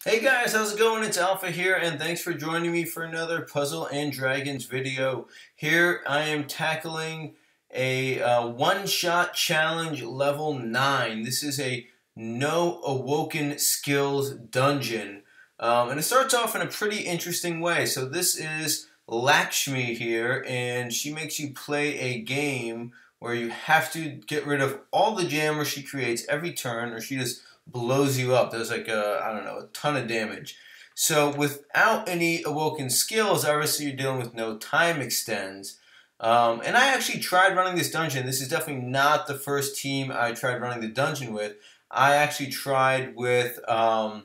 Hey guys, how's it going? It's Alpha here, and thanks for joining me for another Puzzle and Dragons video. Here I am tackling a one-shot challenge level 9. This is a no Awoken skills dungeon. And it starts off in a pretty interesting way. So this is Lakshmi here, and she makes you play a game where you have to get rid of all the jammers she creates every turn, or she just blows you up. There's like I don't know, a ton of damage. So without any Awoken skills, obviously you're dealing with no time extends. And I actually tried running this dungeon. This is definitely not the first team I tried running the dungeon with. I actually tried with my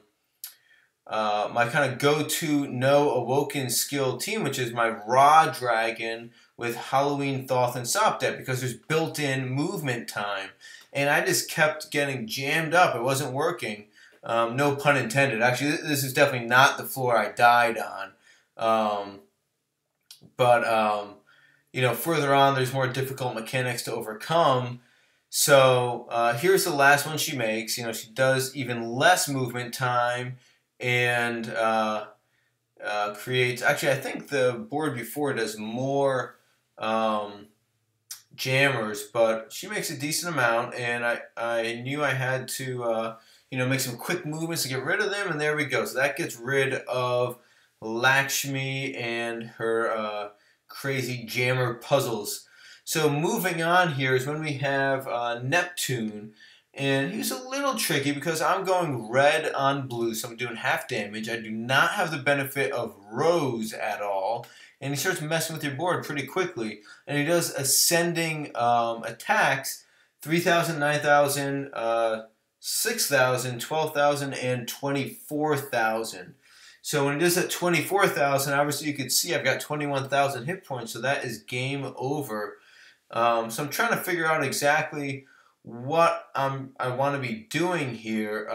kind of go-to no Awoken skill team, which is my Raw Dragon with Halloween Thoth and Sopdet, because there's built-in movement time. And I just kept getting jammed up. It wasn't working. No pun intended. Actually, this is definitely not the floor I died on. You know, further on, there's more difficult mechanics to overcome. So here's the last one she makes. You know, she does even less movement time and creates. Actually, I think the board before does more jammers, but she makes a decent amount, and I knew I had to you know, make some quick movements to get rid of them, and there we go. So that gets rid of Lakshmi and her crazy jammer puzzles. So moving on here is when we have Neptune, and he's a little tricky because I'm going red on blue, so I'm doing half damage. I do not have the benefit of Rose at all, and he starts messing with your board pretty quickly. And he does ascending attacks, 3,000, 9,000, 6,000, 12,000, and 24,000. So when it is at 24,000, obviously you can see I've got 21,000 hit points, so that is game over. So I'm trying to figure out exactly what I want to be doing here.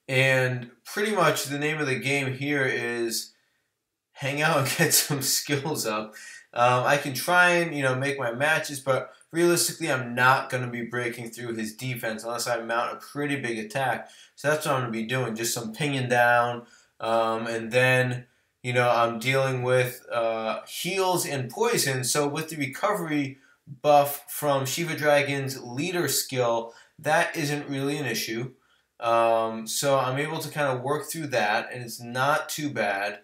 And pretty much the name of the game here is hang out and get some skills up. I can try and, you know, make my matches, but realistically I'm not going to be breaking through his defense unless I mount a pretty big attack. So that's what I'm going to be doing, just some pinging down, and then, you know, I'm dealing with heals and poison. So with the recovery buff from Shiva Dragon's leader skill, that isn't really an issue. So I'm able to kind of work through that, and it's not too bad.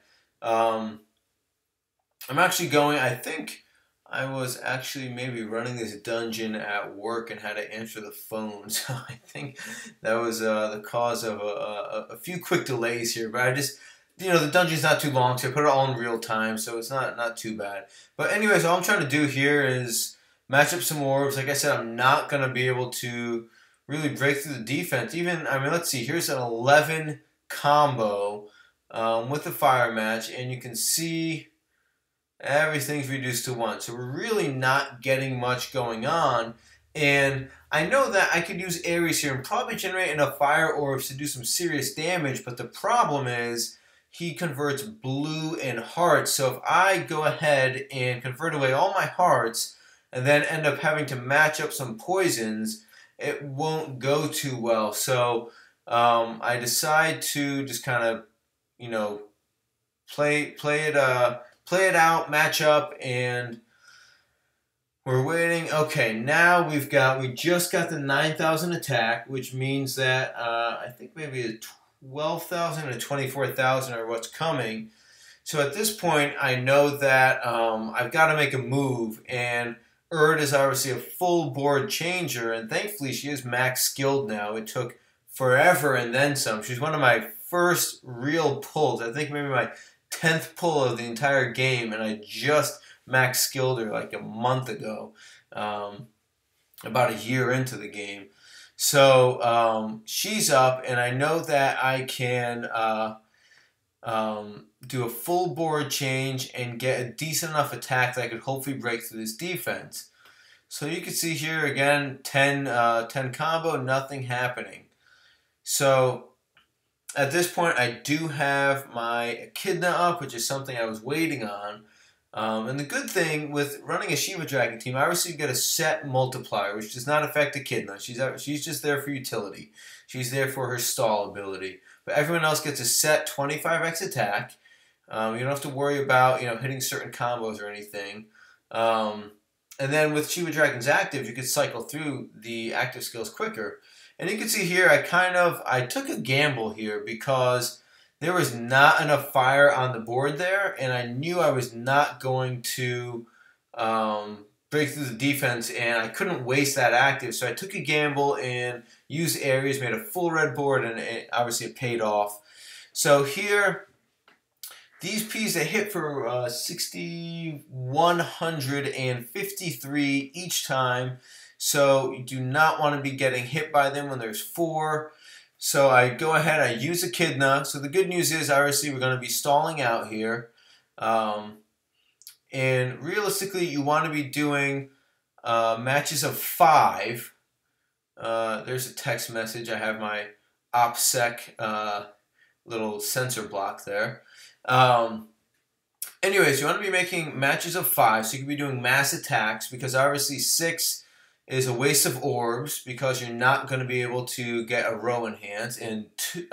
I'm actually going, I think I was actually maybe running this dungeon at work and had to answer the phone. So I think that was the cause of a few quick delays here. But I just, you know, the dungeon's not too long, so I put it all in real time, so it's not too bad. But anyways, all I'm trying to do here is match up some orbs. Like I said, I'm not going to be able to really break through the defense. Even, I mean, let's see, here's an 11 combo with the fire match, and you can see everything's reduced to 1. So we're really not getting much going on. And I know that I could use Ares here and probably generate enough fire orbs to do some serious damage, but the problem is he converts blue and hearts. So if I go ahead and convert away all my hearts and then end up having to match up some poisons, it won't go too well. So I decide to just kind of, you know, play it out, match up, and we're waiting. Okay, now we just got the 9,000 attack, which means that I think maybe a 12,000 and 24,000 are what's coming. So at this point, I know that I've got to make a move, and Erd is obviously a full board changer, and thankfully she is max skilled now. It took forever and then some. She's one of my first real pulls. I think maybe my 10th pull of the entire game, and I just max skilled her like a month ago, about a year into the game. So she's up, and I know that I can do a full board change and get a decent enough attack that I could hopefully break through this defense. So you can see here again, 10 combo, nothing happening. So at this point, I do have my Echidna up, which is something I was waiting on. And the good thing with running a Shiva Dragon team, obviously you get a set multiplier, which does not affect Echidna. She's just there for utility. She's there for her stall ability. But everyone else gets a set 25x attack. You don't have to worry about hitting certain combos or anything. And then with Shiva Dragon's active, you could cycle through the active skills quicker. And you can see here, I took a gamble here because there was not enough fire on the board there, and I knew I was not going to break through the defense, and I couldn't waste that active. So I took a gamble and used Ares, made a full red board, and obviously it paid off. So here, these Ps, they hit for 6,153 each time. So you do not want to be getting hit by them when there's 4. So I go ahead, I use Echidna. So the good news is, obviously, we're going to be stalling out here. And realistically, you want to be doing matches of 5. There's a text message. I have my OPSEC little sensor block there. Anyways, you want to be making matches of 5, so you can be doing mass attacks, because obviously 6 is a waste of orbs because you're not going to be able to get a row enhance, and 4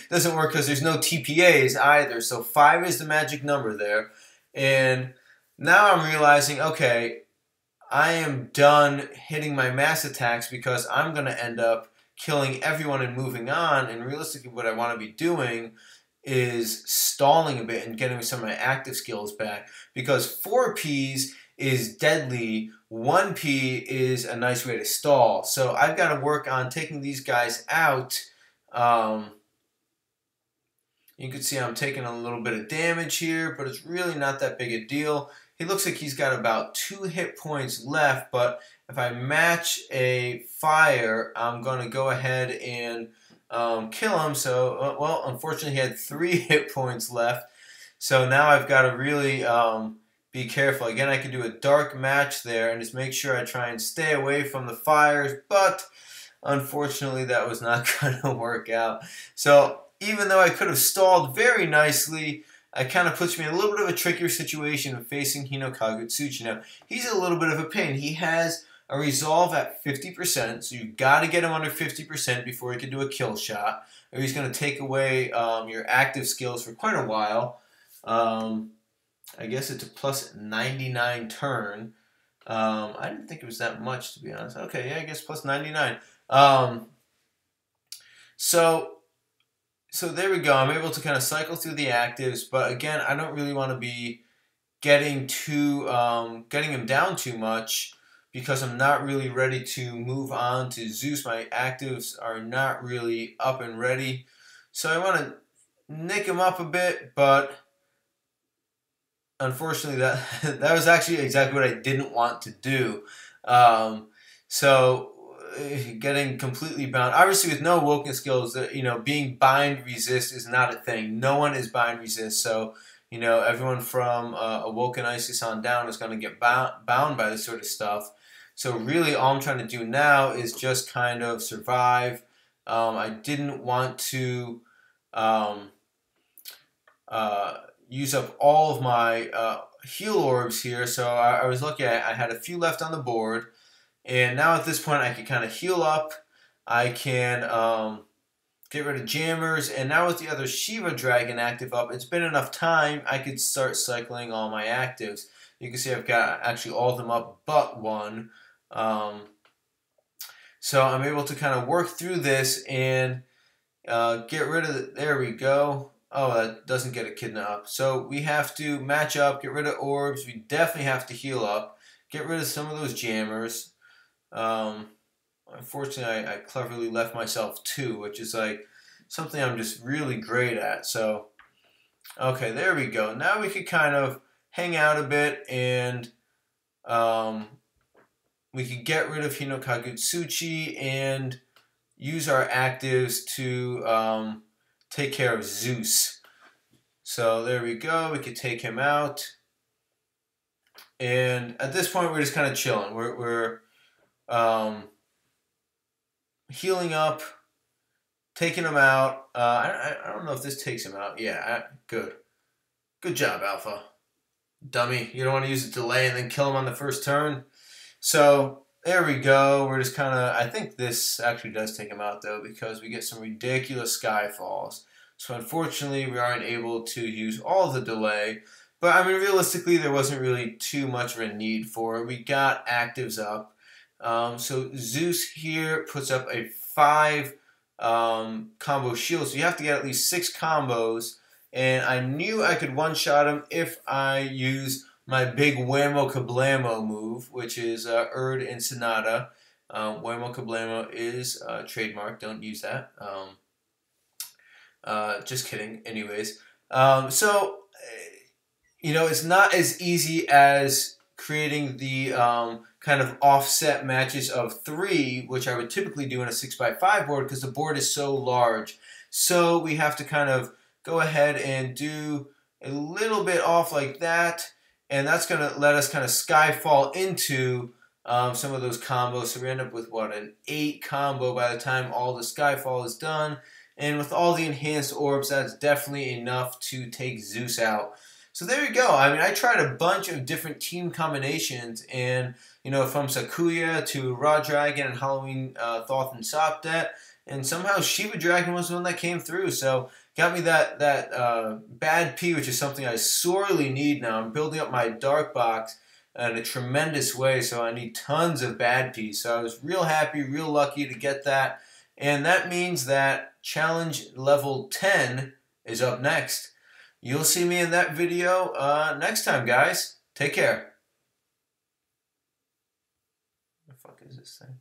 doesn't work because there's no TPAs either. So 5 is the magic number there, and now I'm realizing, okay, I am done hitting my mass attacks because I'm going to end up killing everyone and moving on. And realistically, what I want to be doing is stalling a bit and getting some of my active skills back, because 4 Ps is deadly, 1 P is a nice way to stall. So I've got to work on taking these guys out. You can see I'm taking a little bit of damage here, but it's really not that big a deal. He looks like he's got about 2 hit points left, but if I match a fire, I'm going to go ahead and kill him. So, well, unfortunately, he had 3 hit points left. So now I've got to really be careful. Again, I could do a dark match there and just make sure I try and stay away from the fires, but unfortunately, that was not going to work out. So even though I could have stalled very nicely, it kind of puts me in a little bit of a trickier situation of facing Hino Kagutsuchi. Now, he's a little bit of a pain. He has a resolve at 50%, so you've got to get him under 50% before he can do a kill shot, or he's going to take away your active skills for quite a while. I guess it's a plus 99 turn. I didn't think it was that much, to be honest. Okay, yeah, I guess plus 99. So there we go. I'm able to kind of cycle through the actives, but again, I don't really want to be getting him down too much, because I'm not really ready to move on to Zeus. My actives are not really up and ready, so I want to nick him up a bit, but unfortunately, that was actually exactly what I didn't want to do. So getting completely bound, obviously with no Awoken skills, being bind resist is not a thing. No one is bind resist, so everyone from Awoken Isis on down is going to get bound by this sort of stuff. So really, all I'm trying to do now is just kind of survive. I didn't want to use up all of my heal orbs here, so I was lucky. I had a few left on the board, and now at this point I can kind of heal up. I can get rid of jammers, and now with the other Shiva Dragon active up, it's been enough time I could start cycling all my actives. You can see I've got actually all of them up but 1. So I'm able to kind of work through this and get rid of it. There we go. Oh, that doesn't get Echidna up. So we have to match up, get rid of orbs. We definitely have to heal up. Get rid of some of those jammers. Unfortunately, I cleverly left myself 2, which is like something I'm just really great at. So, okay, there we go. Now we could kind of hang out a bit, and we could get rid of Hino Kagutsuchi and use our actives to take care of Zeus. So there we go. We could take him out. And at this point, we're just kind of chilling. We're healing up, taking him out. I don't know if this takes him out. Yeah, good. Good job, Alpha. Dummy. You don't want to use a delay and then kill him on the first turn. So, there we go. We're just kind of... I think this actually does take him out, though, because we get some ridiculous Skyfalls. So, unfortunately, we aren't able to use all the delay. But, I mean, realistically, there wasn't really too much of a need for it. We got actives up. So, Zeus here puts up a 5 combo shield. So, you have to get at least 6 combos. And I knew I could one-shot him if I use my big Whammo Kablamo move, which is Erd and Sonata. Whammo Kablamo is trademark. Don't use that. Just kidding. Anyways. So, you know, it's not as easy as creating the kind of offset matches of 3, which I would typically do in a 6x5 board because the board is so large. So we have to kind of go ahead and do a little bit off like that, and that's going to let us kind of skyfall into some of those combos. So we end up with, what, an 8 combo by the time all the skyfall is done. And with all the enhanced orbs, that's definitely enough to take Zeus out. So there you go. I mean, I tried a bunch of different team combinations, and, you know, from Sakuya to Raw Dragon and Halloween Thoth and Sopdet, and somehow Shiva Dragon was the one that came through. So got me that bad P, which is something I sorely need now. I'm building up my dark box in a tremendous way, so I need tons of bad P. So I was real happy, real lucky to get that. And that means that challenge level 10 is up next. You'll see me in that video next time, guys. Take care. What the fuck is this thing?